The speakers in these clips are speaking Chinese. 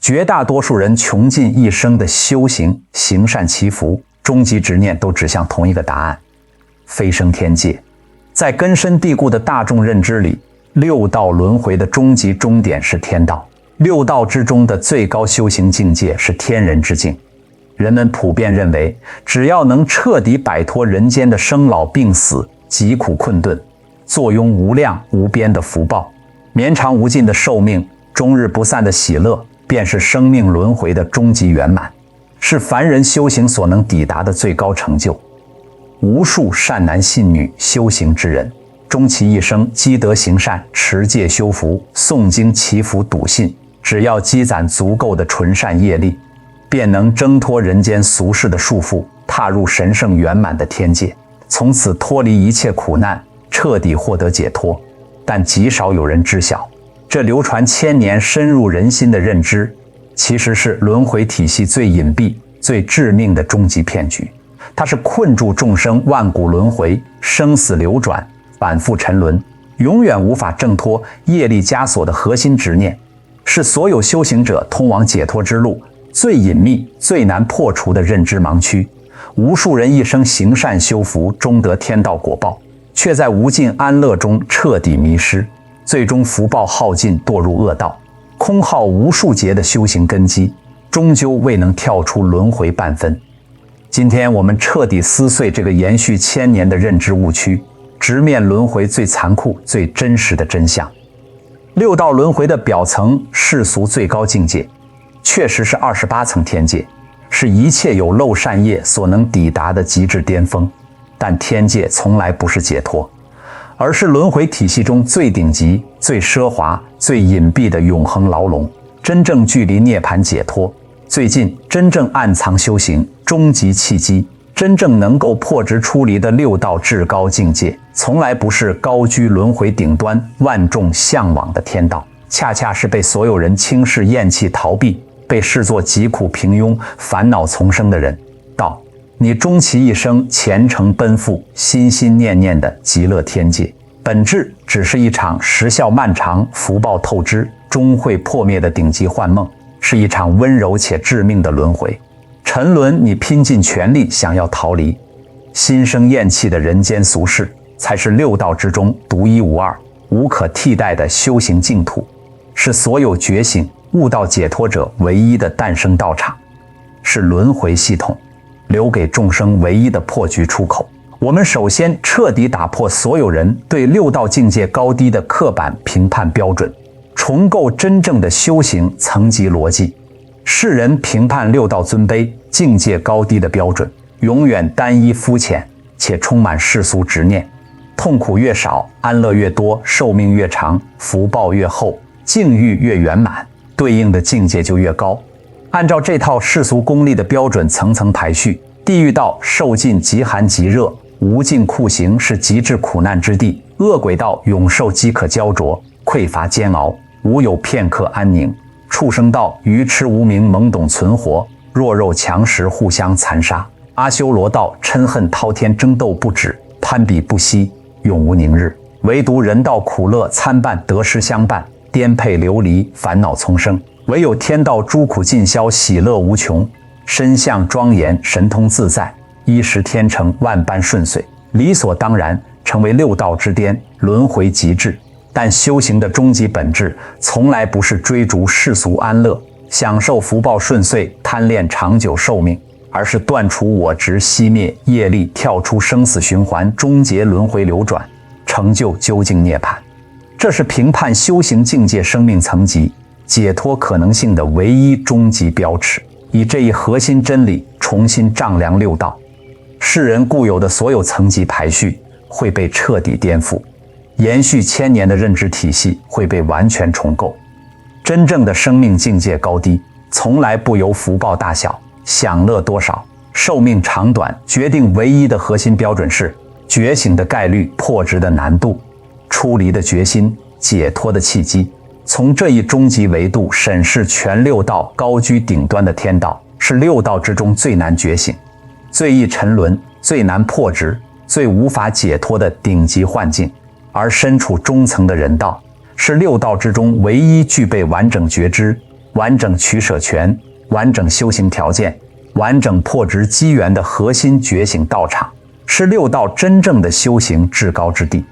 绝大多数人穷尽一生的修行、行善祈福，终极执念都指向同一个答案：飞升天界。在根深蒂固的大众认知里，六道轮回的终极终点是天道，六道之中的最高修行境界是天人之境。人们普遍认为，只要能彻底摆脱人间的生老病死、疾苦困顿，坐拥无量无边的福报，绵长无尽的寿命，终日不散的喜乐，便是生命轮回的终极圆满，是凡人修行所能抵达的最高成就。无数善男信女修行之人，终其一生积德行善、持戒修福、诵经祈福笃信，只要积攒足够的纯善业力，便能挣脱人间俗世的束缚，踏入神圣圆满的天界，从此脱离一切苦难，彻底获得解脱。但极少有人知晓，这流传千年、深入人心的认知，其实是轮回体系最隐蔽、最致命的终极骗局。它是困住众生万古轮回、生死流转、反复沉沦，永远无法挣脱业力枷锁的核心执念，是所有修行者通往解脱之路最隐秘、最难破除的认知盲区。无数人一生行善修福，终得天道果报，却在无尽安乐中彻底迷失，最终福报耗尽，堕入恶道，空耗无数劫的修行根基，终究未能跳出轮回半分。今天我们彻底撕碎这个延续千年的认知误区，直面轮回最残酷、最真实的真相。六道轮回的表层世俗最高境界，确实是28层天界，是一切有漏善业所能抵达的极致巅峰。但天界从来不是解脱，而是轮回体系中最顶级、最奢华、最隐蔽的永恒牢笼。真正距离涅槃解脱最近、真正暗藏修行终极契机、真正能够破执出离的六道至高境界，从来不是高居轮回顶端、万众向往的天道，恰恰是被所有人轻视、厌弃、逃避，被视作疾苦平庸、烦恼丛生的人道。你终其一生虔诚奔赴、心心念念的极乐天界，本质只是一场时效漫长、福报透支、终会破灭的顶级幻梦，是一场温柔且致命的轮回。沉沦，你拼尽全力想要逃离，心生厌弃的人间俗世，才是六道之中独一无二、无可替代的修行净土，是所有觉醒、悟道解脱者唯一的诞生道场，是轮回系统留给众生唯一的破局出口。我们首先彻底打破所有人对六道境界高低的刻板评判标准，重构真正的修行层级逻辑。世人评判六道尊卑、境界高低的标准，永远单一肤浅，且充满世俗执念。痛苦越少，安乐越多，寿命越长，福报越厚，境遇越圆满，对应的境界就越高。按照这套世俗功利的标准层层排序，地狱道受尽极寒极热，无尽酷刑是极致苦难之地；恶鬼道永受饥渴焦灼，匮乏煎熬，无有片刻安宁；畜生道愚痴无明，懵懂存活，弱肉强食，互相残杀；阿修罗道嗔恨滔天，争斗不止，攀比不息，永无宁日；唯独人道苦乐参半，得失相伴，颠沛流离，烦恼丛生；唯有天道诸苦尽消，喜乐无穷，身相庄严，神通自在，衣食天成，万般顺遂，理所当然成为六道之巅，轮回极致。但修行的终极本质从来不是追逐世俗安乐，享受福报顺遂，贪恋长久寿命，而是断除我执，熄灭业力，跳出生死循环，终结轮回流转，成就究竟涅槃。这是评判修行境界、生命层级、解脱可能性的唯一终极标尺。以这一核心真理重新丈量六道，世人固有的所有层级排序会被彻底颠覆，延续千年的认知体系会被完全重构。真正的生命境界高低，从来不由福报大小、享乐多少、寿命长短决定，唯一的核心标准是觉醒的概率、破执的难度、出离的决心、解脱的契机。从这一终极维度审视全六道高居顶端的天道，是六道之中最难觉醒、最易沉沦、最难破执、最无法解脱的顶级幻境；而身处中层的人道，是六道之中唯一具备完整觉知、完整取舍权、完整修行条件、完整破执机缘的核心觉醒道场，是六道真正的修行至高之地。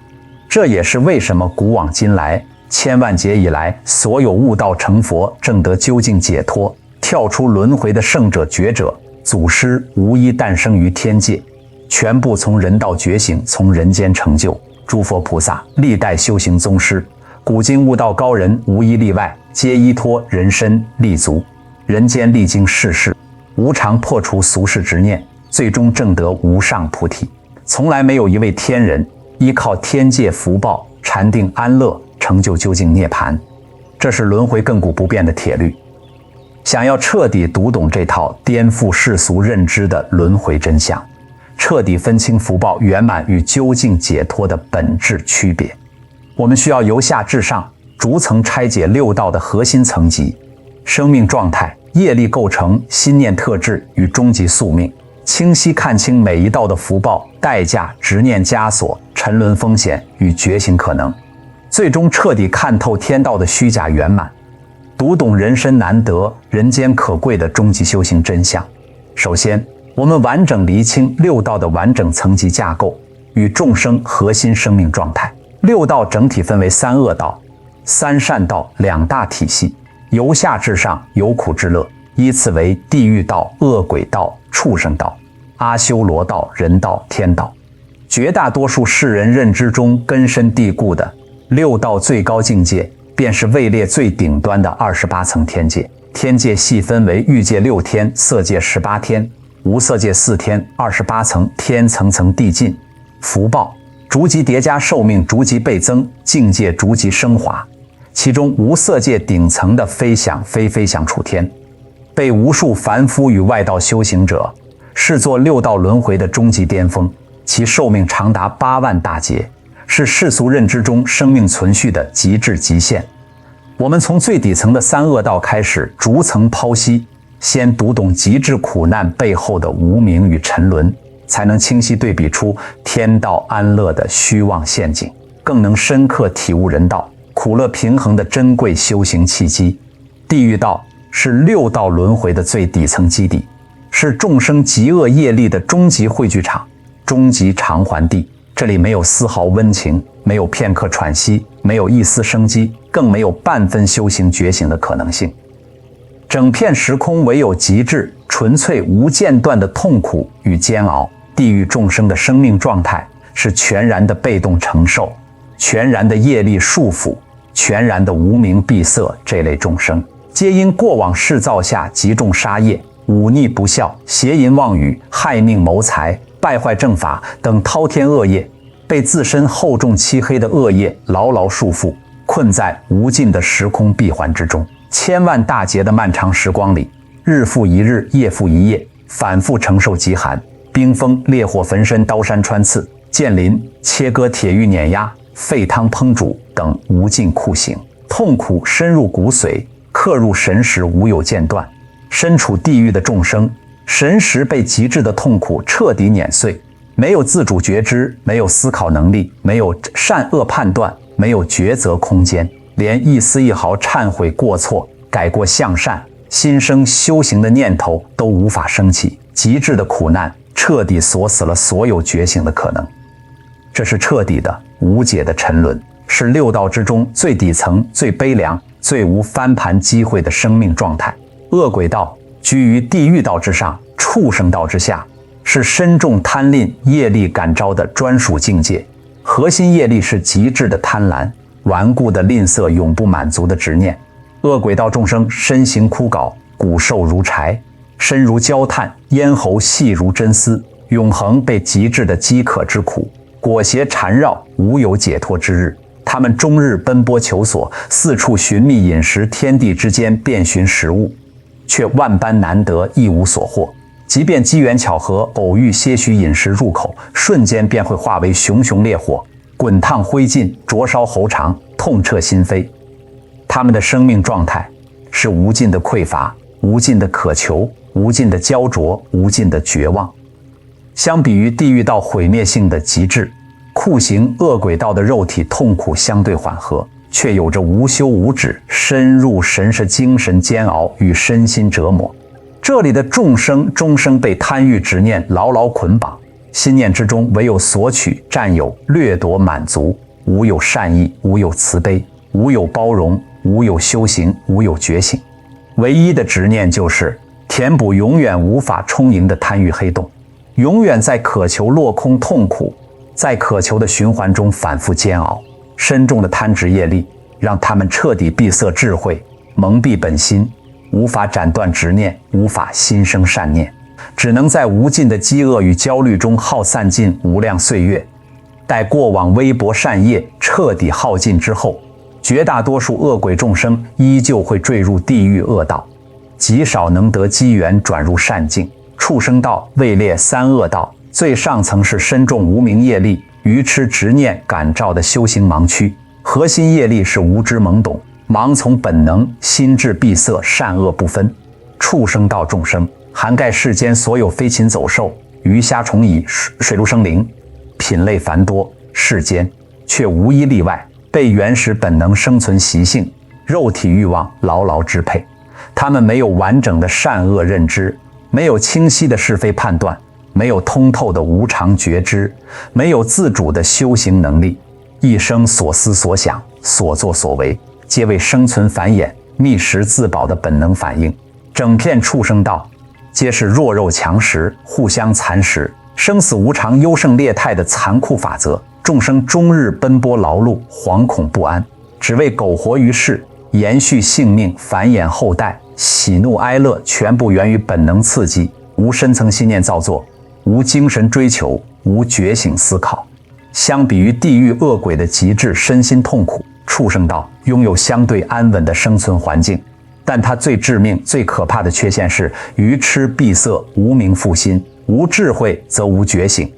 这也是为什么古往今来千万劫以来，所有悟道成佛、证得究竟解脱、跳出轮回的圣者、觉者、祖师，无一诞生于天界，全部从人道觉醒，从人间成就。诸佛菩萨、历代修行宗师、古今悟道高人，无一例外，皆依托人身立足，人间历经世事，无常破除俗世执念，最终证得无上菩提。从来没有一位天人依靠天界福报禅定安乐，成就究竟涅槃。这是轮回亘古不变的铁律。想要彻底读懂这套颠覆世俗认知的轮回真相，彻底分清福报圆满与究竟解脱的本质区别，我们需要由下至上逐层拆解六道的核心层级：生命状态、业力构成、心念特质与终极宿命，清晰看清每一道的福报、代价、执念枷锁、沉沦风险与觉醒可能，最终彻底看透天道的虚假圆满，读懂人生难得、人间可贵的终极修行真相。首先，我们完整厘清六道的完整层级架构与众生核心生命状态。六道整体分为三恶道、三善道两大体系，由下至上，由苦至乐，依次为地狱道、恶鬼道、畜生道、阿修罗道、人道、天道。绝大多数世人认知中根深蒂固的六道最高境界，便是位列最顶端的28层天界。天界细分为欲界6天、色界18天、无色界4天，28层天层层递进，福报逐级叠加，寿命逐级倍增，境界逐级升华。其中无色界顶层的飞翔非飞翔处天，被无数凡夫与外道修行者视作六道轮回的终极巅峰，其寿命长达8万大劫，是世俗认知中生命存续的极致极限。我们从最底层的三恶道开始逐层剖析，先读懂极致苦难背后的无明与沉沦，才能清晰对比出天道安乐的虚妄陷阱，更能深刻体悟人道苦乐平衡的珍贵修行契机。地狱道是六道轮回的最底层基底，是众生极恶业力的终极汇聚场、终极偿还地。这里没有丝毫温情，没有片刻喘息，没有一丝生机，更没有半分修行觉醒的可能性。整片时空唯有极致、纯粹、无间断的痛苦与煎熬。地狱众生的生命状态是全然的被动承受，全然的业力束缚，全然的无明闭塞。这类众生皆因过往世造下极重杀业、忤逆不孝、邪淫妄语、害命谋财、败坏正法等滔天恶业，被自身厚重漆黑的恶业牢牢束缚，困在无尽的时空闭环之中。千万大劫的漫长时光里，日复一日，夜复一夜，反复承受极寒、冰封、烈火焚身、刀山穿刺、剑鳞切割、铁狱碾压、沸汤烹煮等无尽酷刑，痛苦深入骨髓，刻入神识，无有间断。身处地狱的众生，神识被极致的痛苦彻底碾碎，没有自主觉知，没有思考能力，没有善恶判断，没有抉择空间，连一丝一毫忏悔过错、改过向善、心生修行的念头都无法升起。极致的苦难彻底锁死了所有觉醒的可能。这是彻底的无解的沉沦，是六道之中最底层、最悲凉、最无翻盘机会的生命状态。恶鬼道居于地狱道之上，畜生道之下，是身重贪吝、业力感召的专属境界。核心业力是极致的贪婪、顽固的吝啬、永不满足的执念。恶鬼道众生身形枯槁，骨瘦如柴，身如焦炭，咽喉细如针丝，永恒被极致的饥渴之苦裹挟缠绕，无有解脱之日。他们终日奔波求索，四处寻觅饮食，天地之间遍寻食物，却万般难得，一无所获。即便机缘巧合偶遇些许饮食入口，瞬间便会化为熊熊烈火，滚烫灰烬，灼烧喉肠，痛彻心扉。他们的生命状态是无尽的匮乏，无尽的渴求，无尽的焦灼，无尽的绝望。相比于地狱道毁灭性的极致，酷刑恶鬼道的肉体痛苦相对缓和，却有着无休无止、深入神是精神煎熬与身心折磨。这里的众生终生被贪欲执念牢牢捆绑，心念之中唯有索取、占有、掠夺、满足，无有善意，无有慈悲，无有包容，无有修行，无有觉醒。唯一的执念就是填补永远无法充盈的贪欲黑洞，永远在渴求落空痛苦，在渴求的循环中反复煎熬。深重的贪执业力让他们彻底闭塞智慧，蒙蔽本心，无法斩断执念，无法心生善念，只能在无尽的饥饿与焦虑中耗散尽无量岁月。待过往微薄善业彻底耗尽之后，绝大多数恶鬼众生依旧会坠入地狱恶道，极少能得机缘转入善境。畜生道位列三恶道，最上层是深重无明业力、愚痴执念感召的修行盲区，核心业力是无知懵懂，盲从本能，心智闭塞，善恶不分。畜生道众生涵盖世间所有飞禽走兽、鱼虾虫蚁、水陆生灵，品类繁多，世间却无一例外被原始本能生存习性、肉体欲望牢牢支配。他们没有完整的善恶认知，没有清晰的是非判断，没有通透的无常觉知，没有自主的修行能力，一生所思所想、所作所为，皆为生存繁衍、觅食自保的本能反应。整片畜生道皆是弱肉强食、互相蚕食、生死无常、优胜劣汰的残酷法则。众生终日奔波劳碌，惶恐不安，只为苟活于世，延续性命，繁衍后代。喜怒哀乐全部源于本能刺激，无深层信念造作，无精神追求，无觉醒思考。相比于地狱恶鬼的极致身心痛苦，畜生道拥有相对安稳的生存环境，但它最致命、最可怕的缺陷是愚痴闭塞、无明负心。无智慧则无觉醒，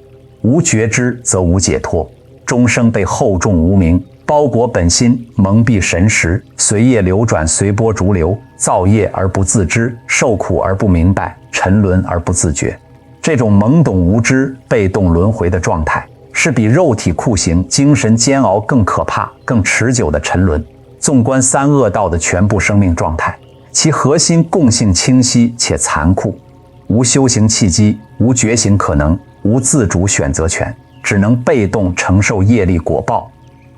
无觉知则无解脱，终生被厚重无明包裹本心，蒙蔽神识，随业流转，随波逐流，造业而不自知，受苦而不明白，沉沦而不自觉。这种懵懂无知、被动轮回的状态，是比肉体酷刑、精神煎熬更可怕、更持久的沉沦。纵观三恶道的全部生命状态，其核心共性清晰且残酷，无修行契机，无觉醒可能，无自主选择权，只能被动承受业力果报，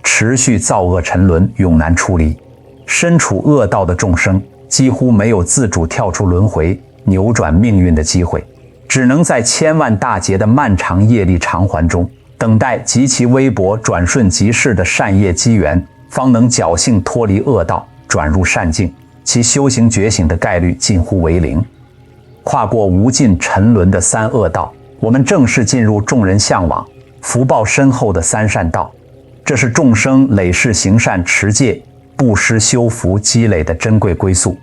持续造恶沉沦，永难出离。身处恶道的众生几乎没有自主跳出轮回、扭转命运的机会，只能在千万大劫的漫长业力偿还中，等待极其微薄、转瞬即逝的善业机缘，方能侥幸脱离恶道，转入善境，其修行觉醒的概率近乎为零。跨过无尽沉沦的三恶道，我们正式进入众人向往、福报深厚的三善道。这是众生累世行善持戒、布施修福积累的珍贵归宿，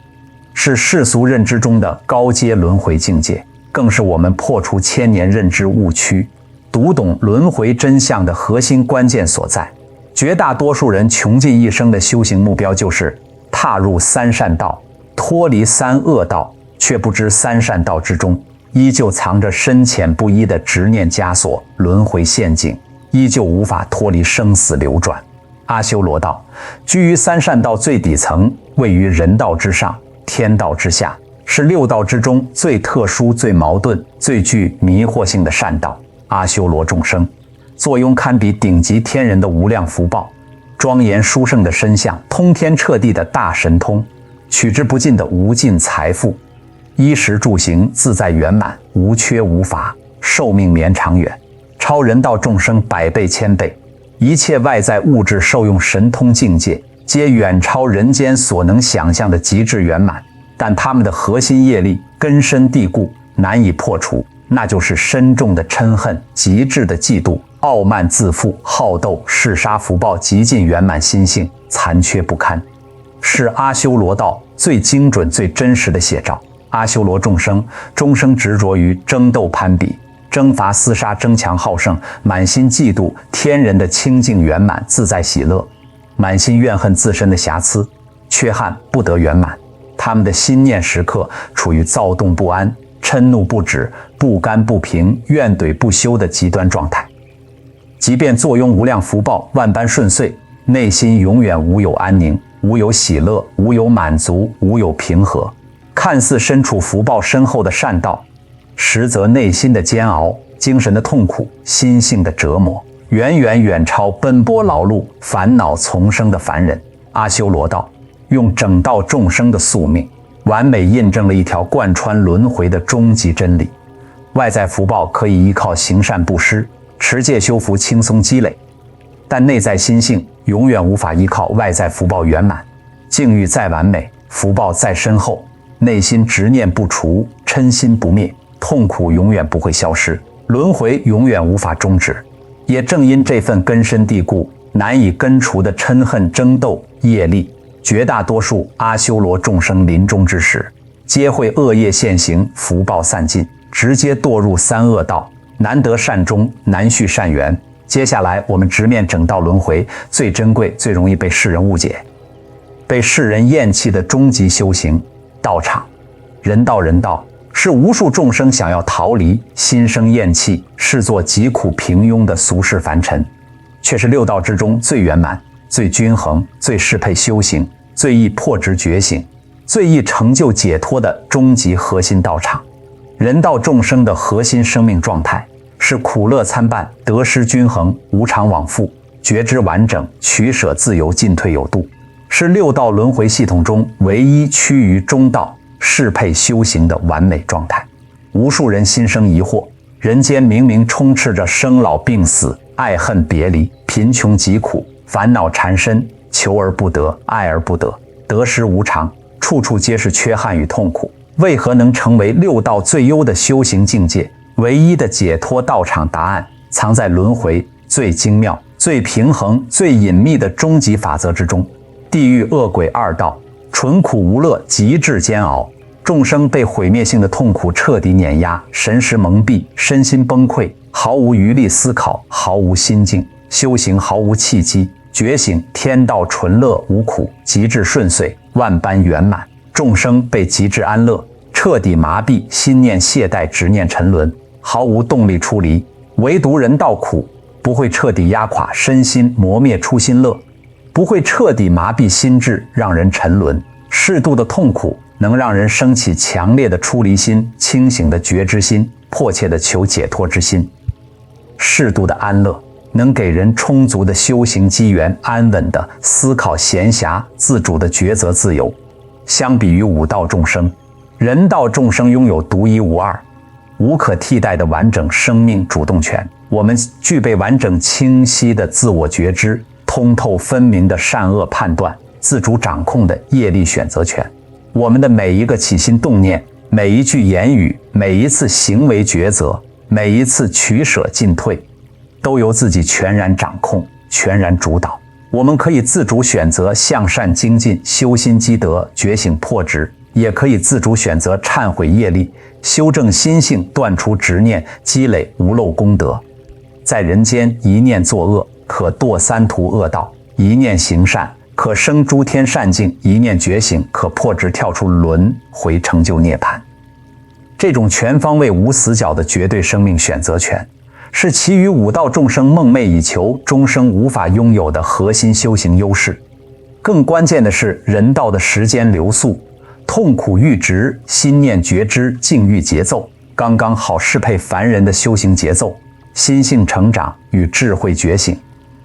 是世俗认知中的高阶轮回境界，更是我们破除千年认知误区、读懂轮回真相的核心关键所在。绝大多数人穷尽一生的修行目标就是踏入三善道，脱离三恶道，却不知三善道之中依旧藏着深浅不一的执念枷锁、轮回陷阱，依旧无法脱离生死流转。阿修罗道居于三善道最底层，位于人道之上、天道之下，是六道之中最特殊、最矛盾、最具迷惑性的善道。阿修罗众生坐拥堪比顶级天人的无量福报，庄严殊胜的身相，通天彻地的大神通，取之不尽的无尽财富，衣食住行自在圆满，无缺无乏，寿命绵长远，超人道众生百倍千倍。一切外在物质受用神通境界，皆远超人间所能想象的极致圆满，但他们的核心业力根深蒂固，难以破除，那就是深重的嗔恨、极致的嫉妒、傲慢自负、好斗、嗜杀福报极尽圆满心性，残缺不堪，是阿修罗道最精准、最真实的写照。阿修罗众生终生执着于争斗攀比、征伐厮杀、争强好胜，满心嫉妒天人的清净圆满、自在喜乐，满心怨恨自身的瑕疵、缺憾不得圆满。他们的心念时刻处于躁动不安、嗔怒不止、不甘不平、怨怼不休的极端状态。即便坐拥无量福报、万般顺遂，内心永远无有安宁，无有喜乐，无有满足，无有平和。看似身处福报深厚的善道，实则内心的煎熬、精神的痛苦、心性的折磨，远超奔波劳碌、烦恼丛生的凡人。阿修罗道用整道众生的宿命，完美印证了一条贯穿轮回的终极真理。外在福报可以依靠行善布施、持戒修福轻松积累，但内在心性永远无法依靠外在福报圆满。境遇再完美，福报再深厚，内心执念不除，嗔心不灭，痛苦永远不会消失，轮回永远无法终止。也正因这份根深蒂固、难以根除的嗔恨争斗业力，绝大多数阿修罗众生临终之时，皆会恶业现行，福报散尽，直接堕入三恶道，难得善终，难续善缘。接下来我们直面整道轮回，最珍贵、最容易被世人误解、被世人厌弃的终极修行道场。人道是无数众生想要逃离、心生厌弃、视作疾苦平庸的俗世凡尘，却是六道之中最圆满、最均衡、最适配修行、最易破执觉醒、最易成就解脱的终极核心道场。人道众生的核心生命状态是苦乐参半、得失均衡、无常往复、觉知完整、取舍自由、进退有度，是六道轮回系统中唯一趋于中道、适配修行的完美状态。无数人心生疑惑，人间明明充斥着生老病死、爱恨别离、贫穷疾苦、烦恼缠身，求而不得，爱而不得，得失无常，处处皆是缺憾与痛苦，为何能成为六道最优的修行境界？唯一的解脱道场答案藏在轮回最精妙、最平衡、最隐秘的终极法则之中。地狱恶鬼二道，纯苦无乐，极致煎熬，众生被毁灭性的痛苦彻底碾压，神识蒙蔽，身心崩溃，毫无余力思考，毫无心境，修行毫无契机，觉醒天道纯乐无苦，极致顺遂，万般圆满，众生被极致安乐，彻底麻痹，心念懈怠，执念沉沦，毫无动力出离。唯独人道苦不会彻底压垮身心，磨灭初心乐，不会彻底麻痹心智，让人沉沦。适度的痛苦能让人升起强烈的出离心、清醒的觉知心、迫切的求解脱之心。适度的安乐能给人充足的修行机缘，安稳的思考闲暇，自主的抉择自由。相比于五道众生，人道众生拥有独一无二、无可替代的完整生命主动权。我们具备完整清晰的自我觉知，通透分明的善恶判断，自主掌控的业力选择权。我们的每一个起心动念，每一句言语，每一次行为抉择，每一次取舍进退，都由自己全然掌控、全然主导。我们可以自主选择向善精进、修心积德、觉醒破执，也可以自主选择忏悔业力、修正心性、断除执念、积累无漏功德。在人间，一念作恶可堕三途恶道，一念行善可生诸天善境，一念觉醒可破执跳出轮回，成就涅槃。这种全方位无死角的绝对生命选择权，是其余五道众生梦寐以求、终生无法拥有的核心修行优势。更关键的是，人道的时间流速、痛苦阈值、心念觉知、境遇节奏，刚刚好适配凡人的修行节奏、心性成长与智慧觉醒。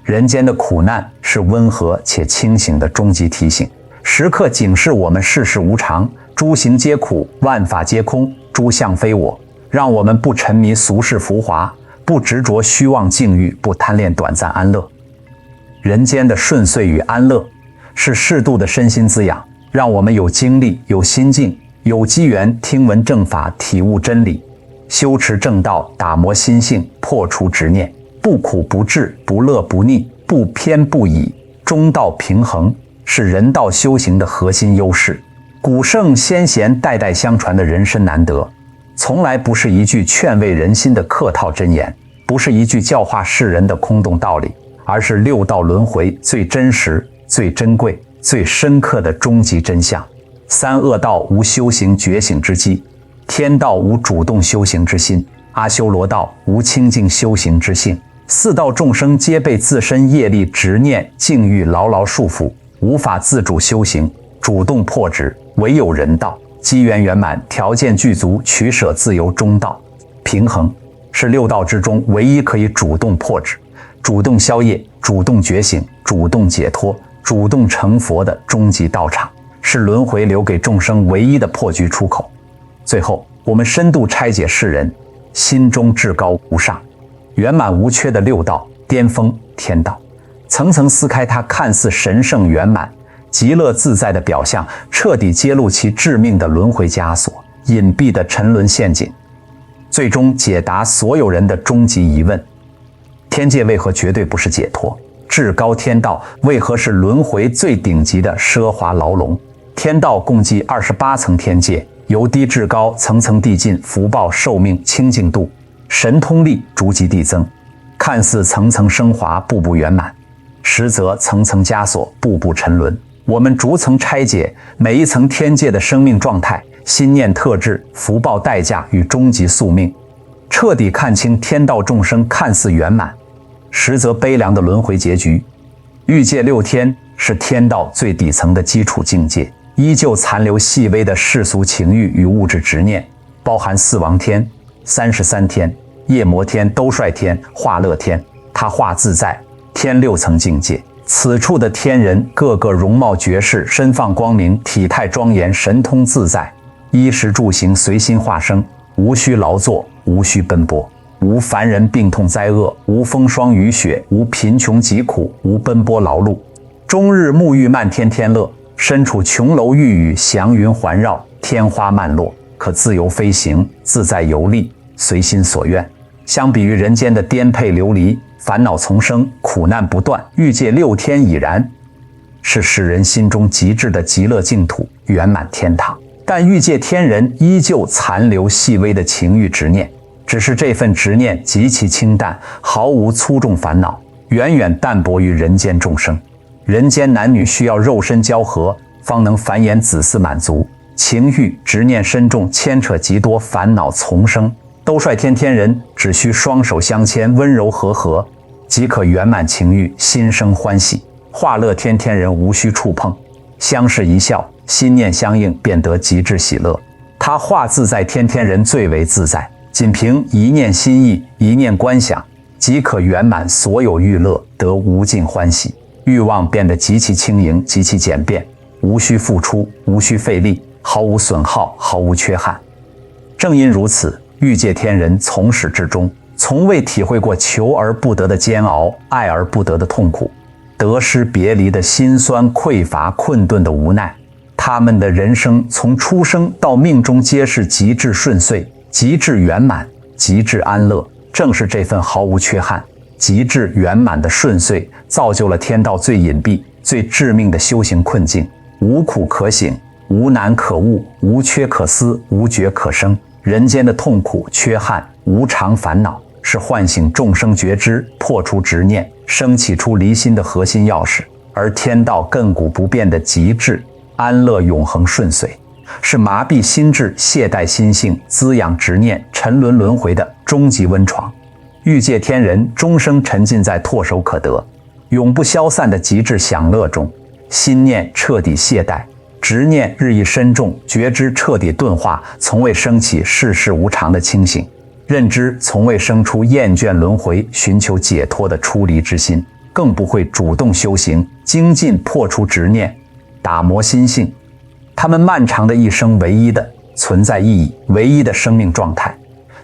人间的苦难是温和且清醒的终极提醒，时刻警示我们世事无常，诸行皆苦，万法皆空，诸相非我，让我们不沉迷俗世浮华，不执着虚妄境遇，不贪恋短暂安乐。人间的顺遂与安乐是适度的身心滋养，让我们有精力、有心境、有机缘听闻正法，体悟真理，修持正道，打磨心性，破除执念，不苦不滞，不乐不腻，不偏不倚，中道平衡，是人道修行的核心优势。古圣先贤代代相传的人生难得，从来不是一句劝慰人心的客套箴言，不是一句教化世人的空洞道理，而是六道轮回最真实、最珍贵、最深刻的终极真相。三恶道无修行觉醒之机，天道无主动修行之心，阿修罗道无清净修行之性，四道众生皆被自身业力、执念、境遇牢牢束缚，无法自主修行，主动破执，唯有人道，机缘圆满，条件具足，取舍自由中道。平衡是六道之中唯一可以主动破执、主动消业、主动觉醒、主动解脱、主动成佛的终极道场，是轮回留给众生唯一的破局出口。最后，我们深度拆解世人心中至高无上、圆满无缺的六道巅峰天道，层层撕开它看似神圣圆满、极乐自在的表象，彻底揭露其致命的轮回枷锁、隐蔽的沉沦陷阱，最终解答所有人的终极疑问：天界为何绝对不是解脱？至高天道为何是轮回最顶级的奢华牢笼？天道共计28层天界，由低至高，层层递进，福报、寿命、清净度、神通力逐级递增，看似层层升华，步步圆满，实则层层枷锁，步步沉沦。我们逐层拆解每一层天界的生命状态、心念特质、福报代价与终极宿命，彻底看清天道众生看似圆满，实则悲凉的轮回结局。欲界六天是天道最底层的基础境界，依旧残留细微的世俗情欲与物质执念，包含四王天、33天、夜摩天、兜率天、化乐天、他化自在天6层境界。此处的天人个个容貌绝世，身放光明，体态庄严，神通自在，衣食住行随心化生，无需劳作，无需奔波，无凡人病痛灾厄，无风霜雨雪，无贫穷疾苦，无奔波劳碌，终日沐浴漫天天乐，身处琼楼玉宇，祥云环绕，天花漫落，可自由飞行，自在游历，随心所愿。相比于人间的颠沛流离，烦恼丛生，苦难不断，欲界六天已然是使人心中极致的极乐净土、圆满天堂。但欲界天人依旧残留细微的情欲执念，只是这份执念极其清淡，毫无粗重烦恼，远远淡薄于人间众生。人间男女需要肉身交合，方能繁衍子嗣满足，情欲执念深重，牵扯极多，烦恼丛生。兜率天天人只需双手相牵，温柔和合，即可圆满情欲，心生欢喜。化乐天天人无需触碰，相视一笑，心念相应，便得极致喜乐。他化自在天天人最为自在，仅凭一念心意，一念观想，即可圆满所有欲乐，得无尽欢喜。欲望变得极其轻盈，极其简便，无需付出，无需费力，毫无损耗，毫无缺憾。正因如此，欲界天人从始至终从未体会过求而不得的煎熬，爱而不得的痛苦，得失别离的辛酸、匮乏、困顿的无奈。他们的人生从出生到命中皆是极致顺遂、极致圆满、极致安乐。正是这份毫无缺憾、极致圆满的顺遂，造就了天道最隐蔽、最致命的修行困境：无苦可醒，无难可悟，无缺可思，无觉可生。人间的痛苦、缺憾、无常烦恼，是唤醒众生觉知、破除执念、升起出离心的核心钥匙；而天道亘古不变的极致安乐、永恒顺遂，是麻痹心智、懈怠心性、滋养执念、沉沦轮回的终极温床。欲界天人终生沉浸在唾手可得、永不消散的极致享乐中，心念彻底懈怠，执念日益深重，觉知彻底钝化，从未升起世事无常的清醒，认知从未生出厌倦轮回、寻求解脱的出离之心，更不会主动修行，精进破除执念，打磨心性。他们漫长的一生唯一的存在意义、唯一的生命状态，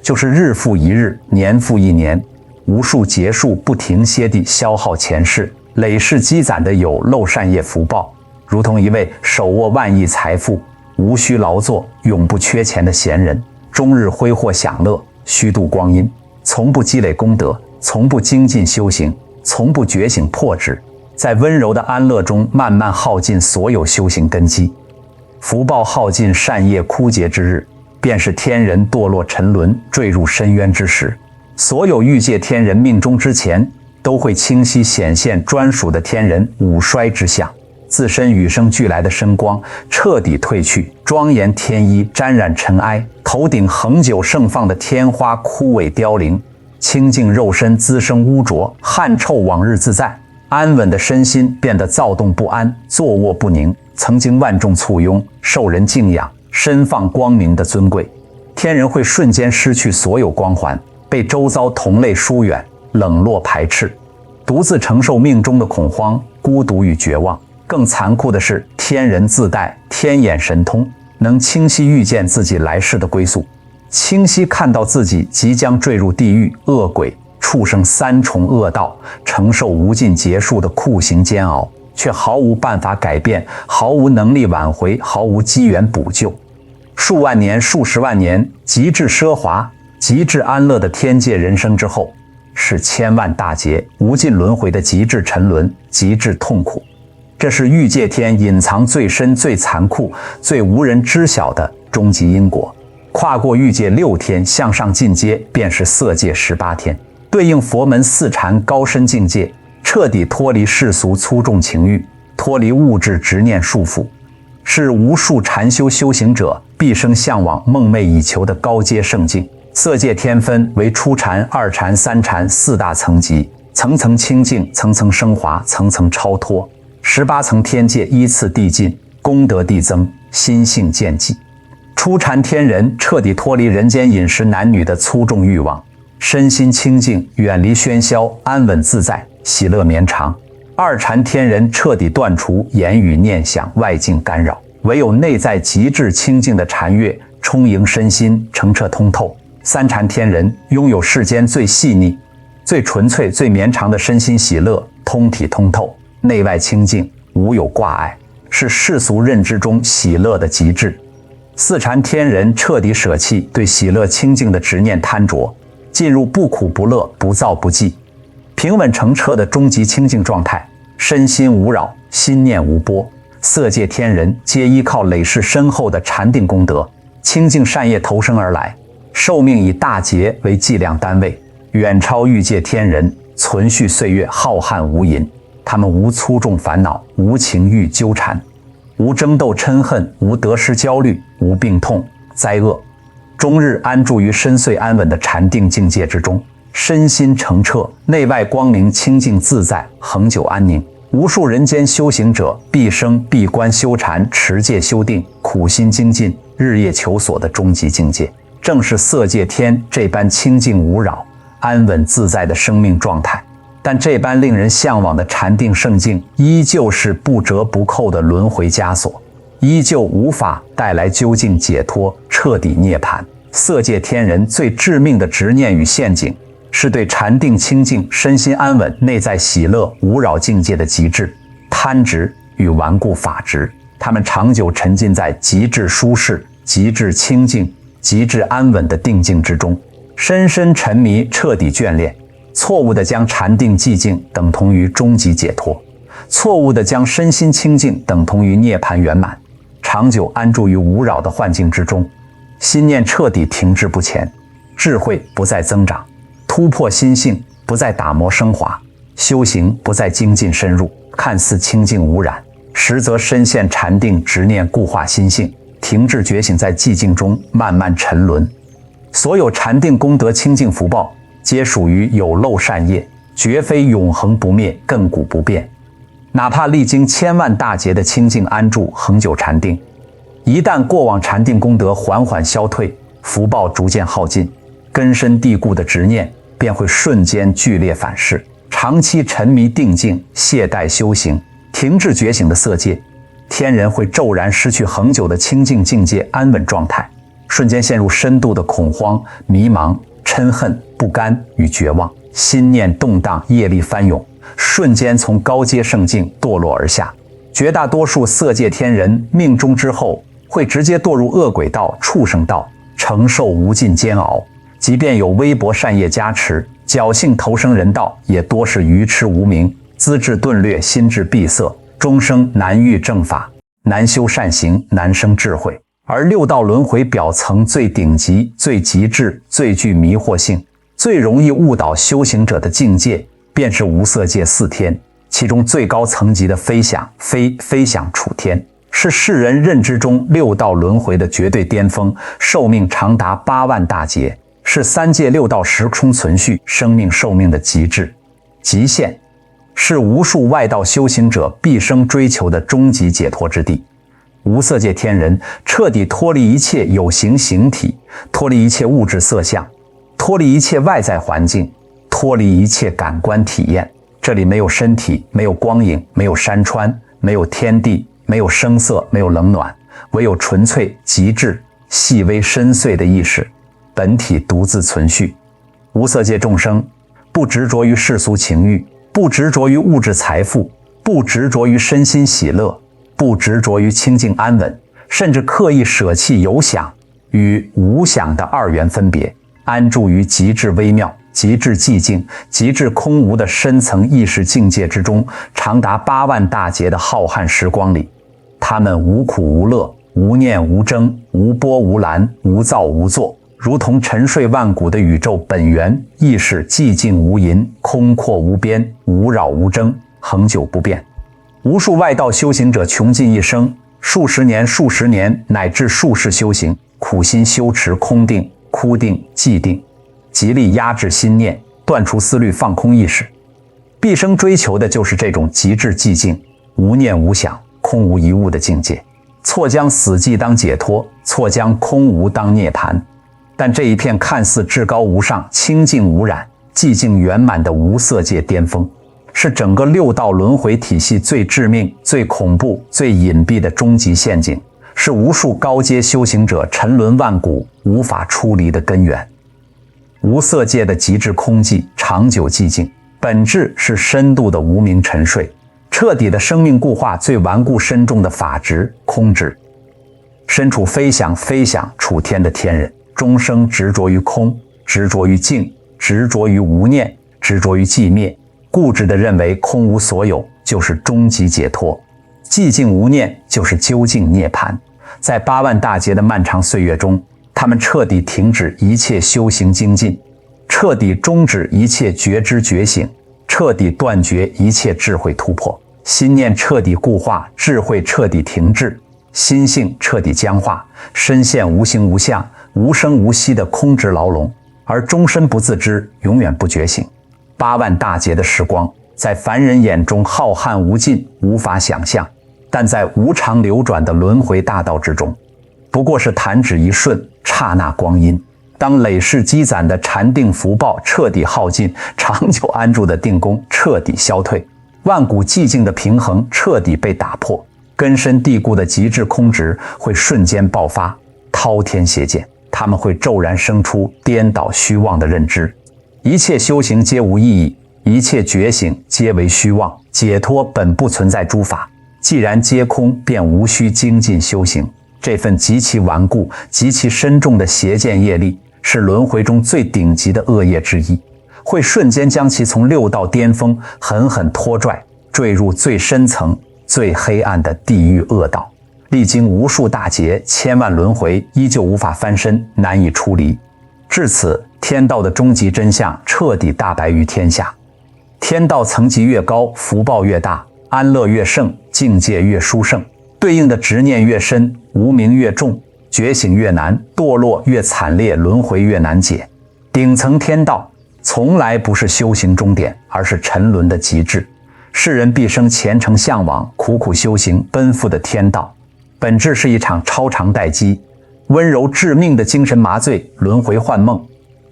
就是日复一日，年复一年，无数劫数不停歇地消耗前世累世积攒的有漏善业福报，如同一位手握万亿财富、无需劳作、永不缺钱的闲人，终日挥霍享乐，虚度光阴，从不积累功德，从不精进修行，从不觉醒破执，在温柔的安乐中慢慢耗尽所有修行根基。福报耗尽，善业枯竭之日，便是天人堕落沉沦、坠入深渊之时。所有欲界天人命终之前，都会清晰显现专属的天人五衰之相，自身与生俱来的身光彻底褪去，庄严天衣沾染尘埃，头顶恒久盛放的天花枯萎凋零，清净肉身滋生污浊，汗臭往日自在。安稳的身心变得躁动不安，坐卧不宁。曾经万众簇拥，受人敬仰，身放光明的尊贵，天人会瞬间失去所有光环，被周遭同类疏远，冷落排斥，独自承受命中的恐慌、孤独与绝望。更残酷的是，天人自带天眼神通，能清晰预见自己来世的归宿，清晰看到自己即将坠入地狱、恶鬼、畜生三重恶道，承受无尽劫数的酷刑煎熬，却毫无办法改变，毫无能力挽回，毫无机缘补救。数万年、数十万年，极致奢华、极致安乐的天界人生之后，是千万大劫、无尽轮回的极致沉沦、极致痛苦。这是欲界天隐藏最深、最残酷、最无人知晓的终极因果。跨过欲界6天，向上进阶，便是色界18天，对应佛门4禅高深境界，彻底脱离世俗粗重情欲，脱离物质执念束缚，是无数禅修修行者毕生向往、梦寐以求的高阶圣境。色界天分为初禅、2禅、3禅4大层级，层层清净，层层升华，层层超脱。18层天界依次递进，功德递增，心性渐寂。初禅天人彻底脱离人间饮食男女的粗重欲望，身心清净，远离喧嚣，安稳自在，喜乐绵长。2禅天人彻底断除言语念想外境干扰，唯有内在极致清净的禅悦充盈身心，澄澈通透。3禅天人拥有世间最细腻、最纯粹、最绵长的身心喜乐，通体通透，内外清净，无有挂碍，是世俗认知中喜乐的极致。4禅天人彻底舍弃对喜乐清净的执念贪着，进入不苦不乐、不躁不忌、平稳澄澈的终极清净状态，身心无扰，心念无波。色界天人皆依靠累世深厚的禅定功德、清净善业投生而来，寿命以大劫为计量单位，远超欲界天人，存续岁月浩瀚无垠。他们无粗重烦恼，无情欲纠缠，无争斗嗔恨，无得失焦虑，无病痛灾厄，终日安住于深邃安稳的禅定境界之中，身心澄澈，内外光明清净自在，恒久安宁。无数人间修行者毕生闭关修禅、持戒修定，苦心精进，日夜求索的终极境界，正是色界天这般清净无扰、安稳自在的生命状态。但这般令人向往的禅定圣境，依旧是不折不扣的轮回枷锁，依旧无法带来究竟解脱、彻底涅槃。色界天人最致命的执念与陷阱，是对禅定清净、身心安稳、内在喜乐无扰境界的极致贪执与顽固法执。他们长久沉浸在极致舒适、极致清净、极致安稳的定境之中，深深沉迷，彻底眷恋。错误地将禅定寂静等同于终极解脱，错误地将身心清净等同于涅槃圆满，长久安住于无扰的幻境之中，心念彻底停滞不前，智慧不再增长，突破心性不再打磨升华，修行不再精进深入，看似清净无染，实则深陷禅定执念固化心性，停滞觉醒在寂静中慢慢沉沦。所有禅定功德清净福报，皆属于有漏善业，绝非永恒不灭、亘古不变。哪怕历经千万大劫的清净安住、恒久禅定，一旦过往禅定功德缓缓消退，福报逐渐耗尽，根深蒂固的执念便会瞬间剧烈反噬。长期沉迷定境、懈怠修行、停滞觉醒的色界天人会骤然失去恒久的清净境界安稳状态，瞬间陷入深度的恐慌、迷茫、嗔恨、不甘与绝望，心念动荡，业力翻涌，瞬间从高阶圣境堕落而下。绝大多数色界天人命中之后会直接堕入恶鬼道、畜生道，承受无尽煎熬。即便有微薄善业加持，侥幸投生人道，也多是愚痴无明，资质钝劣，心智闭塞，终生难遇正法，难修善行，难生智慧。而六道轮回表层最顶级、最极致、最具迷惑性、最容易误导修行者的境界，便是无色界4天，其中最高层级的飞想、飞想处天，是世人认知中六道轮回的绝对巅峰，寿命长达8万大劫，是三界六道时空存续、生命寿命的极致、极限，是无数外道修行者毕生追求的终极解脱之地。无色界天人彻底脱离一切有形形体，脱离一切物质色相，脱离一切外在环境，脱离一切感官体验。这里没有身体，没有光影，没有山川，没有天地，没有声色，没有冷暖，唯有纯粹、极致、细微深邃的意识，本体独自存续。无色界众生不执着于世俗情欲，不执着于物质财富，不执着于身心喜乐，不执着于清净安稳，甚至刻意舍弃有想与无想的二元分别，安住于极致微妙、极致寂静、极致空无的深层意识境界之中，长达8万大劫的浩瀚时光里，他们无苦无乐，无念无争，无波无澜，无造无作，如同沉睡万古的宇宙本源意识，寂静无垠，空阔无边，无扰无争，恒久不变。无数外道修行者穷尽一生，数十年、数十年乃至数世修行，苦心修持空定、枯定、寂定，极力压制心念，断除思虑，放空意识。毕生追求的就是这种极致寂静、无念无想、空无一物的境界。错将死寂当解脱，错将空无当涅槃。但这一片看似至高无上、清净无染、寂静圆满的无色界巅峰，是整个六道轮回体系最致命、最恐怖、最隐蔽的终极陷阱，是无数高阶修行者沉沦万古无法出离的根源。无色界的极致空寂、长久寂静，本质是深度的无明沉睡，彻底的生命固化最顽固深重的法执空执。身处飞翔处天的天人，终生执着于空，执着于静，执着于无念，执着于寂灭，固执地认为空无所有就是终极解脱，寂静无念就是究竟涅槃。在8万大劫的漫长岁月中，他们彻底停止一切修行精进，彻底终止一切觉知觉醒，彻底断绝一切智慧突破，心念彻底固化，智慧彻底停滞，心性彻底僵化，深陷无形无相、无声无息的空执牢笼，而终身不自知，永远不觉醒。8万大劫的时光，在凡人眼中浩瀚无尽，无法想象，但在无常流转的轮回大道之中，不过是弹指一瞬，刹那光阴。当累世积攒的禅定福报彻底耗尽，长久安住的定功彻底消退，万古寂静的平衡彻底被打破，根深蒂固的极致空执会瞬间爆发，滔天邪见，他们会骤然生出颠倒虚妄的认知。一切修行皆无意义，一切觉醒皆为虚妄，解脱本不存在诸法，既然皆空，便无需精进修行。这份极其顽固、极其深重的邪见业力，是轮回中最顶级的恶业之一，会瞬间将其从六道巅峰狠狠拖拽，坠入最深层、最黑暗的地狱恶道。历经无数大劫、千万轮回，依旧无法翻身，难以出离。至此，天道的终极真相彻底大白于天下。天道层级越高，福报越大，安乐越盛，境界越殊胜，对应的执念越深，无明越重，觉醒越难，堕落越惨烈，轮回越难解。顶层天道从来不是修行终点，而是沉沦的极致。世人毕生虔诚向往、苦苦修行、奔赴的天道，本质是一场超长待机、温柔致命的精神麻醉、轮回幻梦。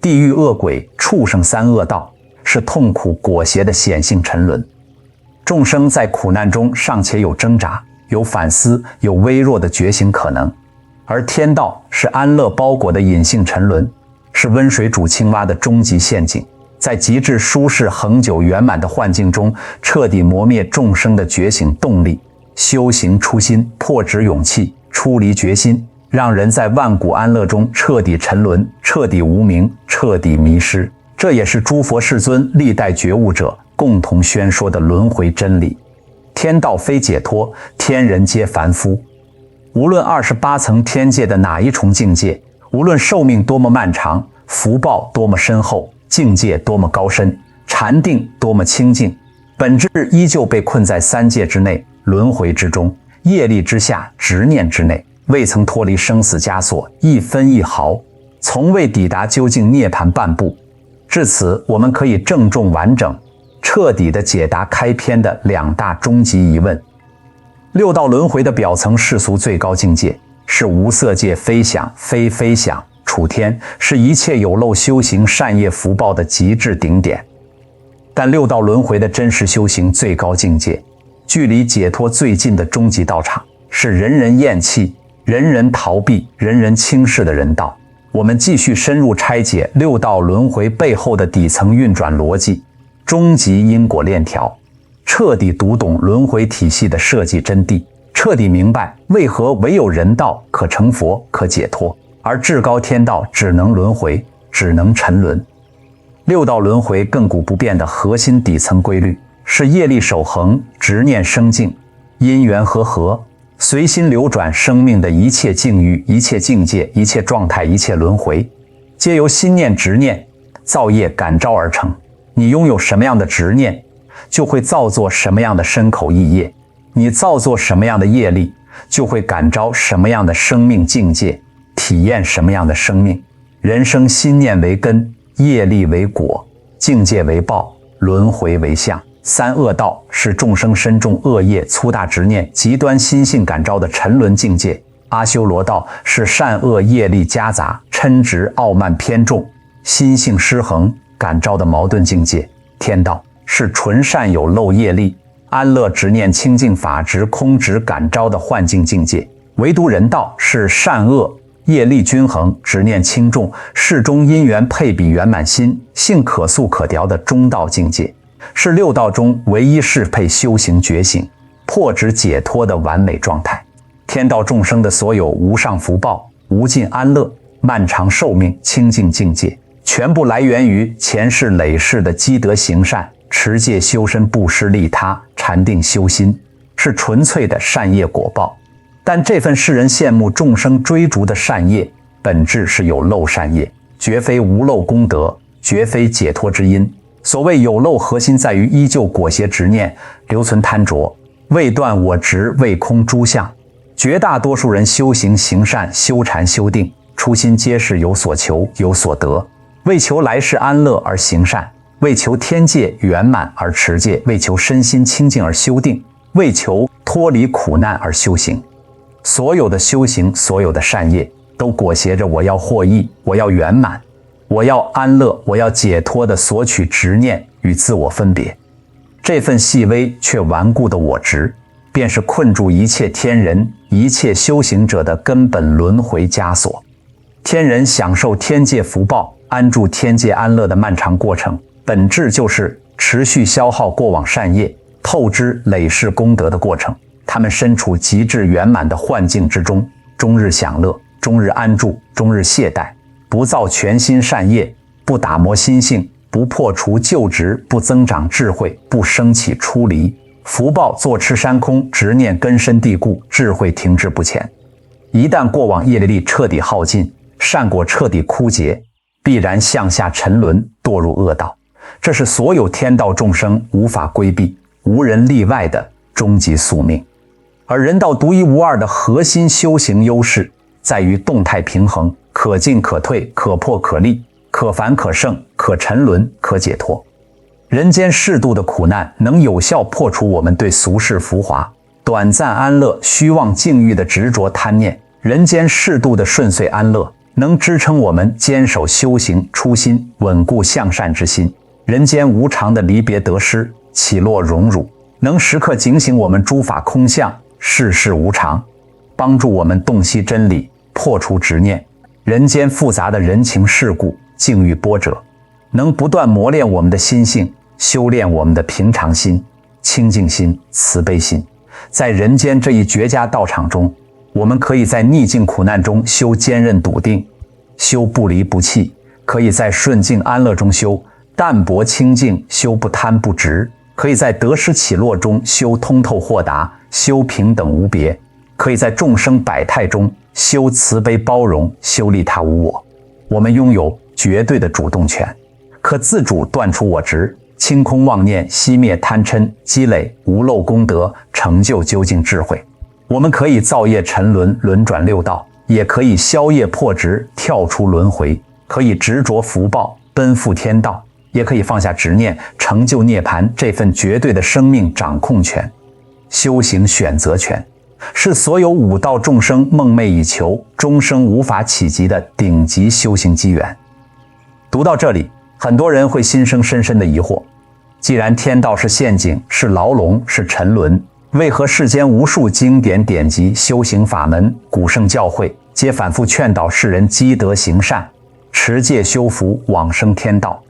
地狱恶鬼、畜生三恶道，是痛苦裹挟的显性沉沦。众生在苦难中尚且有挣扎，有反思，有微弱的觉醒可能，而天道是安乐包裹的隐性沉沦，是温水煮青蛙的终极陷阱。在极致舒适、恒久圆满的幻境中，彻底磨灭众生的觉醒动力，修行初心，破执勇气，出离决心，让人在万古安乐中彻底沉沦，彻底无明，彻底迷失。这也是诸佛世尊历代觉悟者共同宣说的轮回真理。天道非解脱，天人皆凡夫。无论28层天界的哪一重境界，无论寿命多么漫长，福报多么深厚，境界多么高深，禅定多么清净，本质依旧被困在三界之内，轮回之中，业力之下，执念之内，未曾脱离生死枷锁一分一毫。从未抵达究竟涅槃半步。至此，我们可以郑重完整、彻底地解答开篇的2大终极疑问。六道轮回的表层世俗最高境界是无色界非想非非想处天，是一切有漏修行善业福报的极致顶点。但六道轮回的真实修行最高境界，距离解脱最近的终极道场，是人人厌弃、人人逃避、人人轻视的人道。我们继续深入拆解六道轮回背后的底层运转逻辑、终极因果链条，彻底读懂轮回体系的设计真谛，彻底明白为何唯有人道可成佛、可解脱，而至高天道只能轮回、只能沉沦。六道轮回亘古不变的核心底层规律是业力守恒、执念生净、因缘和合，随心流转。生命的一切境遇、一切境界、一切状态、一切轮回，皆由心念、执念、造业感召而成。你拥有什么样的执念，就会造作什么样的身口意业；你造作什么样的业力，就会感召什么样的生命境界，体验什么样的生命。人生心念为根，业力为果，境界为报，轮回为相。三恶道是众生身重恶业、粗大执念、极端心性感召的沉沦境界。阿修罗道是善恶业力夹杂、嗔执傲慢偏重、心性失衡感召的矛盾境界。天道是纯善有漏业力、安乐执念清净法执空执感召的幻境境界。唯独人道是善恶业力均衡、执念轻重、适中因缘配比圆满心性可塑可调的中道境界，是六道中唯一适配修行觉醒、破执解脱的完美状态。天道众生的所有无上福报、无尽安乐、漫长寿命、清净境界，全部来源于前世累世的积德行善、持戒修身、布施利他、禅定修心，是纯粹的善业果报。但这份世人羡慕、众生追逐的善业，本质是有漏善业，绝非无漏功德，绝非解脱之因。所谓有漏，核心在于依旧裹挟执念，留存贪着，未断我执，未空诸相。绝大多数人修行行善、修禅修定，初心皆是有所求、有所得，为求来世安乐而行善，为求天界圆满而持戒，为求身心清净而修定，为求脱离苦难而修行。所有的修行，所有的善业，都裹挟着我要获益，我要圆满，我要安乐，我要解脱的索取执念与自我分别。这份细微却顽固的我执，便是困住一切天人、一切修行者的根本轮回枷锁。天人享受天界福报、安住天界安乐的漫长过程，本质就是持续消耗过往善业、透支累世功德的过程。他们身处极致圆满的幻境之中，终日享乐，终日安住，终日懈怠，不造全新善业，不打磨心性，不破除旧执，不增长智慧，不升起出离，福报坐吃山空，执念根深蒂固，智慧停滞不前。一旦过往业力彻底耗尽，善果彻底枯竭，必然向下沉沦，堕入恶道。这是所有天道众生无法规避、无人例外的终极宿命。而人道独一无二的核心修行优势，在于动态平衡，可进可退，可破可立，可凡可胜，可沉沦，可解脱。人间适度的苦难，能有效破除我们对俗世浮华、短暂安乐、虚妄境遇的执着贪念。人间适度的顺遂安乐，能支撑我们坚守修行初心，稳固向善之心。人间无常的离别得失、起落荣辱，能时刻警醒我们诸法空相、世事无常，帮助我们洞悉真理，破除执念。人间复杂的人情世故、境遇波折，能不断磨练我们的心性，修炼我们的平常心、清净心、慈悲心。在人间这一绝佳道场中，我们可以在逆境苦难中修坚韧笃定，修不离不弃；可以在顺境安乐中修淡泊清净，修不贪不执；可以在得失起落中修通透豁达，修平等无别；可以在众生百态中修慈悲包容，修利他无我。我们拥有绝对的主动权，可自主断除我执，清空妄念，熄灭贪嗔，积累无漏功德，成就究竟智慧。我们可以造业沉沦，轮转六道，也可以消业破执，跳出轮回，可以执着福报，奔赴天道，也可以放下执念，成就涅槃这份绝对的生命掌控权。修行选择权是所有五道众生梦寐以求、终生无法企及的顶级修行机缘。读到这里，很多人会心生深深的疑惑：既然天道是陷阱，是牢笼，是沉沦，为何世间无数经典典籍、修行法门、古圣教诲皆反复劝导世人积德行善、持戒修福、往生天道？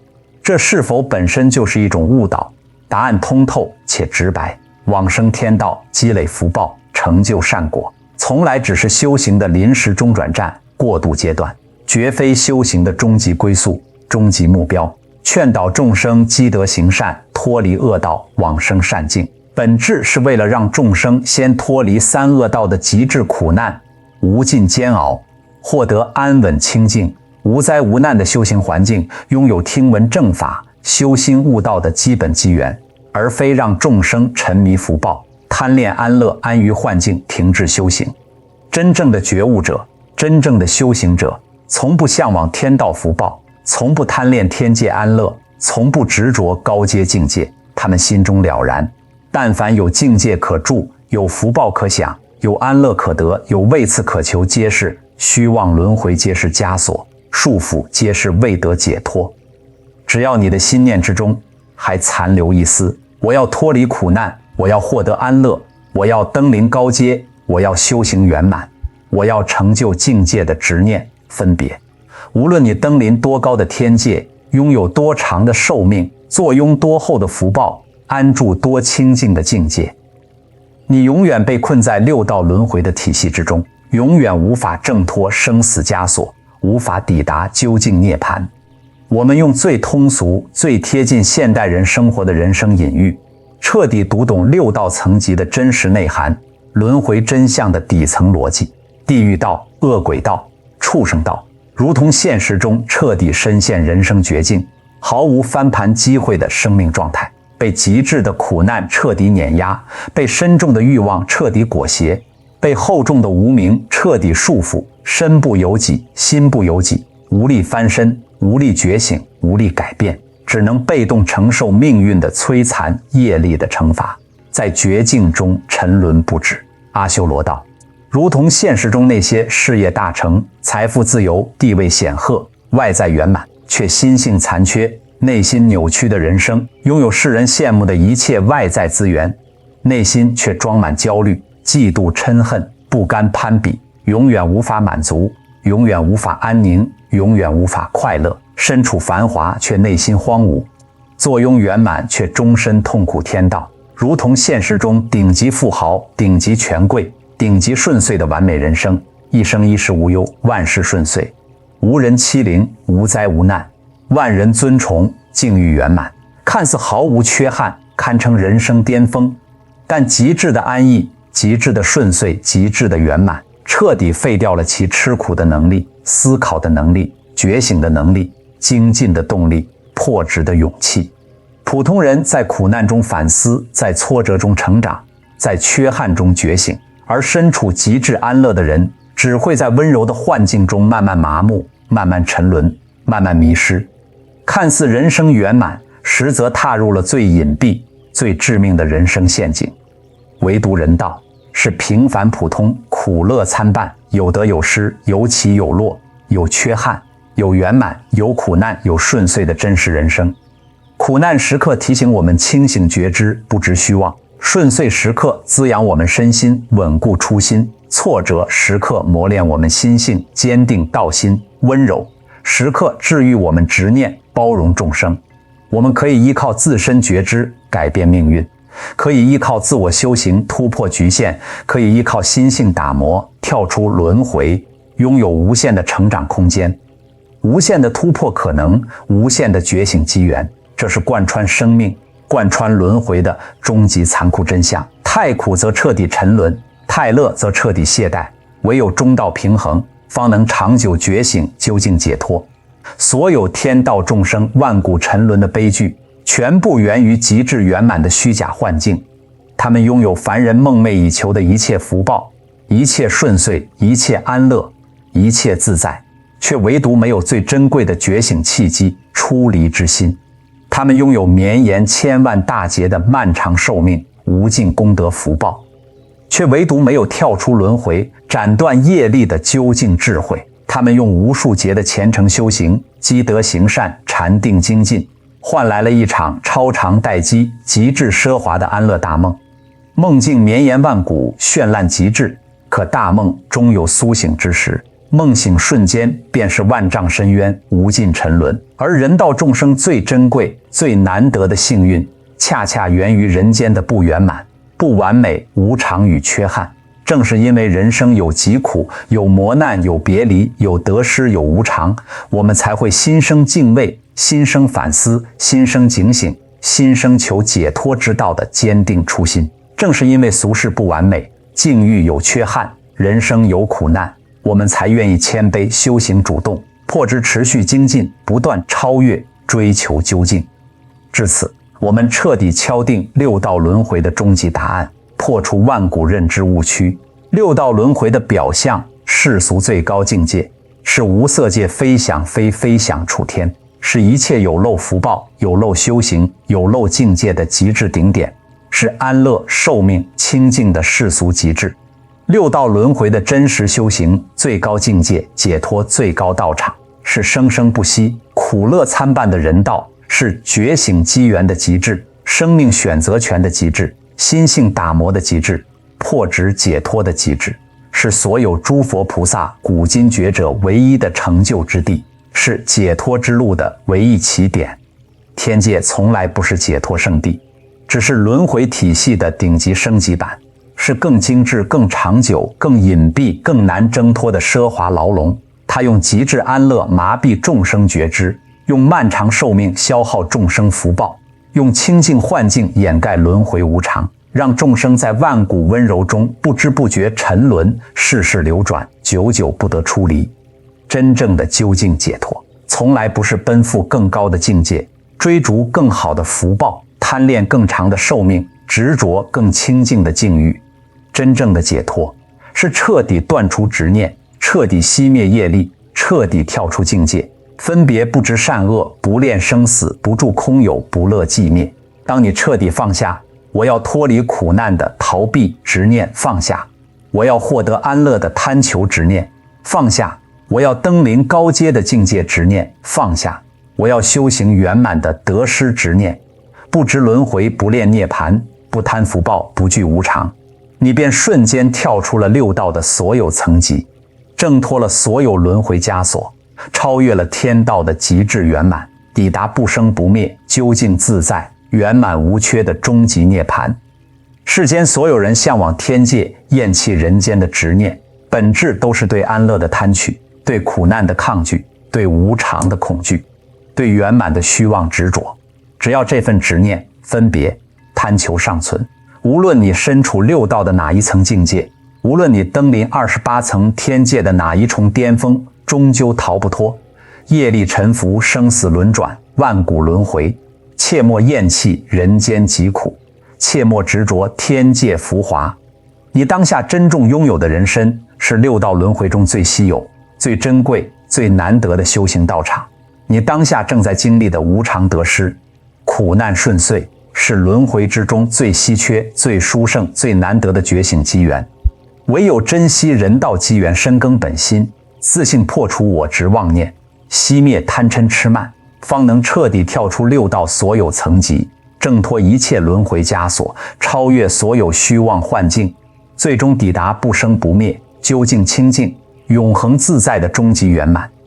这是否本身就是一种误导？答案通透且直白：往生天道、积累福报、成就善果，从来只是修行的临时中转站、过渡阶段，绝非修行的终极归宿、终极目标。劝导众生积德行善，脱离恶道，往生善境，本质是为了让众生先脱离三恶道的极致苦难、无尽煎熬，获得安稳清净、无灾无难的修行环境，拥有听闻正法、修心悟道的基本机缘，而非让众生沉迷福报、贪恋安乐、安于幻境，停滞修行。真正的觉悟者，真正的修行者，从不向往天道福报，从不贪恋天界安乐，从不执着高阶境界。他们心中了然，但凡有境界可住，有福报可享，有安乐可得，有位次可求，皆是虚妄轮回，皆是枷锁束缚，皆是未得解脱。只要你的心念之中还残留一丝我要脱离苦难，我要获得安乐，我要登临高阶，我要修行圆满，我要成就境界的执念分别，无论你登临多高的天界，拥有多长的寿命，坐拥多厚的福报，安住多清净的境界，你永远被困在六道轮回的体系之中，永远无法挣脱生死枷锁，无法抵达究竟涅槃。我们用最通俗、最贴近现代人生活的人生隐喻，彻底读懂六道层级的真实内涵，轮回真相的底层逻辑。地狱道、恶鬼道、畜生道，如同现实中彻底深陷人生绝境，毫无翻盘机会的生命状态，被极致的苦难彻底碾压，被深重的欲望彻底裹挟，被厚重的无明彻底束缚，身不由己，心不由己，无力翻身，无力觉醒，无力改变，只能被动承受命运的摧残、业力的惩罚，在绝境中沉沦不止。阿修罗道如同现实中那些事业大成、财富自由、地位显赫、外在圆满，却心性残缺、内心扭曲的人生，拥有世人羡慕的一切外在资源，内心却装满焦虑、嫉妒、嗔恨、不甘攀比，永远无法满足，永远无法安宁，永远无法快乐，身处繁华却内心荒芜，坐拥圆满却终身痛苦天道，如同现实中顶级富豪、顶级权贵、顶级顺遂的完美人生，一生衣食无忧，万事顺遂，无人欺凌，无灾无难，万人尊崇，境遇圆满，看似毫无缺憾，堪称人生巅峰，但极致的安逸、极致的顺遂、极致的圆满，彻底废掉了其吃苦的能力、思考的能力、觉醒的能力、精进的动力、破执的勇气。普通人在苦难中反思，在挫折中成长，在缺憾中觉醒，而身处极致安乐的人，只会在温柔的幻境中慢慢麻木，慢慢沉沦，慢慢迷失。看似人生圆满，实则踏入了最隐蔽、最致命的人生陷阱。唯独人道是平凡普通、苦乐参半，有得有失，有起有落，有缺憾，有圆满，有苦难，有顺遂的真实人生。苦难时刻提醒我们清醒觉知，不执虚妄；顺遂时刻滋养我们身心，稳固初心；挫折时刻磨练我们心性，坚定道心，温柔时刻治愈我们执念，包容众生。我们可以依靠自身觉知改变命运，可以依靠自我修行突破局限，可以依靠心性打磨跳出轮回，拥有无限的成长空间，无限的突破可能，无限的觉醒机缘。这是贯穿生命、贯穿轮回的终极残酷真相。太苦则彻底沉沦，太乐则彻底懈怠，唯有中道平衡，方能长久觉醒，究竟解脱。所有天道众生万古沉沦的悲剧，全部源于极致圆满的虚假幻境。他们拥有凡人梦寐以求的一切福报，一切顺遂，一切安乐，一切自在，却唯独没有最珍贵的觉醒契机——出离之心。他们拥有绵延千万大劫的漫长寿命、无尽功德福报，却唯独没有跳出轮回、斩断业力的究竟智慧。他们用无数劫的虔诚修行、积德行善、禅定精进，换来了一场超长待机、极致奢华的安乐大梦。梦境绵延万古，绚烂极致，可大梦终有苏醒之时。梦醒瞬间便是万丈深渊，无尽沉沦。而人道众生最珍贵、最难得的幸运，恰恰源于人间的不圆满、不完美、无常与缺憾。正是因为人生有疾苦、有磨难、有别离、有得失、有无常，我们才会心生敬畏、心生反思、心生警醒、心生求解脱之道的坚定初心。正是因为俗世不完美，境遇有缺憾，人生有苦难，我们才愿意谦卑修行主动，迫之持续精进，不断超越，追求究竟。至此，我们彻底敲定六道轮回的终极答案，破除万古认知误区。六道轮回的表象，世俗最高境界，是无色界飞翔非飞翔处天，是一切有漏福报、有漏修行、有漏境界的极致顶点，是安乐、寿命、清净的世俗极致。六道轮回的真实修行最高境界，解脱最高道场，是生生不息、苦乐参半的人道，是觉醒机缘的极致，生命选择权的极致，心性打磨的极致，破执解脱的极致，是所有诸佛菩萨、古今觉者唯一的成就之地，是解脱之路的唯一起点。天界从来不是解脱圣地，只是轮回体系的顶级升级版，是更精致、更长久、更隐蔽、更难挣脱的奢华牢笼。它用极致安乐麻痹众生觉知，用漫长寿命消耗众生福报，用清净幻境掩盖轮回无常，让众生在万古温柔中不知不觉沉沦，世事流转，久久不得出离。真正的究竟解脱，从来不是奔赴更高的境界，追逐更好的福报，贪恋更长的寿命，执着更清净的境遇。真正的解脱，是彻底断除执念，彻底熄灭业力，彻底跳出境界，分别不知善恶，不恋生死，不住空有，不乐寂灭。当你彻底放下我要脱离苦难的逃避执念，放下我要获得安乐的贪求执念，放下我要登临高阶的境界执念，放下我要修行圆满的得失执念，不知轮回，不恋涅槃，不贪福报，不惧无常，你便瞬间跳出了六道的所有层级，挣脱了所有轮回枷锁，超越了天道的极致圆满，抵达不生不灭、究竟自在、圆满无缺的终极涅槃。世间所有人向往天界，厌弃人间的执念，本质都是对安乐的贪取，对苦难的抗拒，对无常的恐惧，对圆满的虚妄执着。只要这份执念、分别、贪求尚存，无论你身处六道的哪一层境界，无论你登临28层天界的哪一重巅峰，终究逃不脱业力沉浮、生死轮转、万古轮回。切莫厌弃人间疾苦，切莫执着天界浮华。你当下珍重拥有的人身，是六道轮回中最稀有、最珍贵、最难得的修行道场。你当下正在经历的无常得失、苦难顺遂，是轮回之中最稀缺、最殊胜、最难得的觉醒机缘。唯有珍惜人道机缘，深耕本心，自信破除我执妄念，熄灭贪嗔痴慢，方能彻底跳出六道所有层级，挣脱一切轮回枷锁，超越所有虚妄幻境，最终抵达不生不灭、究竟清净、永恒自在的终极圆满。